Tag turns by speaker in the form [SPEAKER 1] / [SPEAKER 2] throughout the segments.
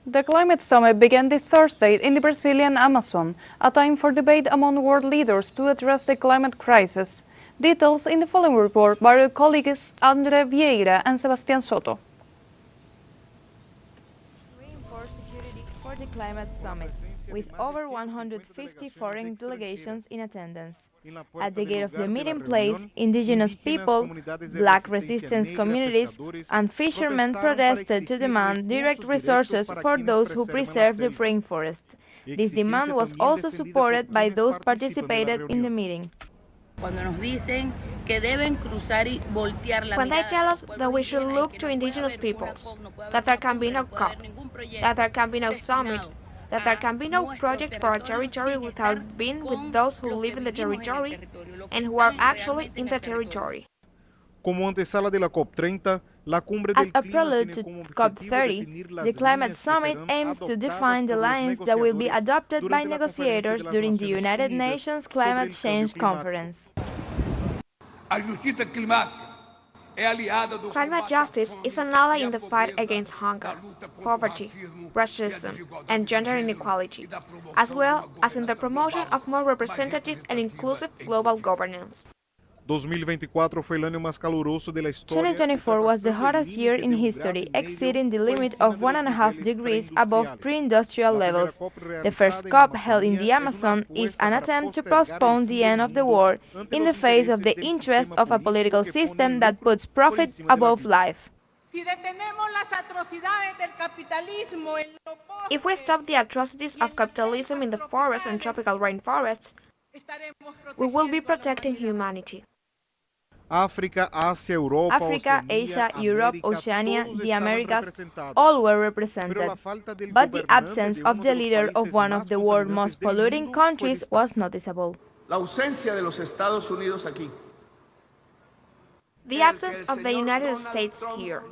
[SPEAKER 1] The climate summit began this Thursday in the Brazilian Amazon, a time for debate among world leaders to address the climate crisis. Details in the following report by our colleagues André Vieira and Sebastián Soto.
[SPEAKER 2] Reinforce security for the climate summit, with over 150 foreign delegations in attendance. At the gate of the meeting place, indigenous people, black resistance communities, and fishermen protested to demand direct resources for those who preserve the rainforest. This demand was also supported by those participated in the meeting.
[SPEAKER 3] When
[SPEAKER 4] they tell us that we should look to indigenous peoples, that there can be no COP, that there can be no summit, that there can be no project for a territory without being with those who live in the territory and who are actually in the territory.
[SPEAKER 2] As a prelude to COP30, the Climate Summit aims to define the lines that will be adopted by negotiators during the United Nations Climate Change Conference.
[SPEAKER 4] Climate justice is an ally in the fight against hunger, poverty, racism, and gender inequality, as well as in the promotion of more representative and inclusive global governance.
[SPEAKER 2] 2024 was the hottest year in history, exceeding the limit of 1.5 degrees above pre-industrial levels. The first COP held in the Amazon is an attempt to postpone the end of the war in the face of the interest of a political system that puts profit above life.
[SPEAKER 4] If we stop the atrocities of capitalism in the forests and tropical rainforests, we will be protecting humanity.
[SPEAKER 2] Africa, Asia, Europe, Oceania, the Americas, all were represented, but the absence of the leader of one of the world's most polluting countries was noticeable.
[SPEAKER 4] The absence of the United States here.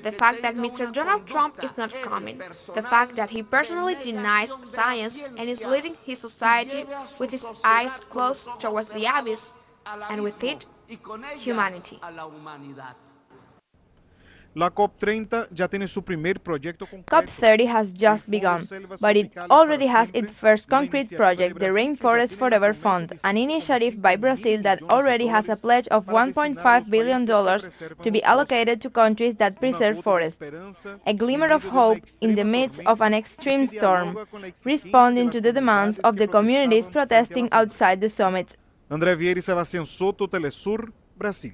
[SPEAKER 4] The fact that Mr. Donald Trump is not coming, the fact that he personally denies science and is leading his society with his eyes closed towards the abyss, and with it, humanity.
[SPEAKER 2] COP30 has just begun, but it already has its first concrete project, the Rainforest Forever Fund, an initiative by Brazil that already has a pledge of $1.5 billion to be allocated to countries that preserve forests. A glimmer of hope in the midst of an extreme storm, responding to the demands of the communities protesting outside the summit.
[SPEAKER 5] André Vieira e Sebastián Soto, TeleSUR, Brasil.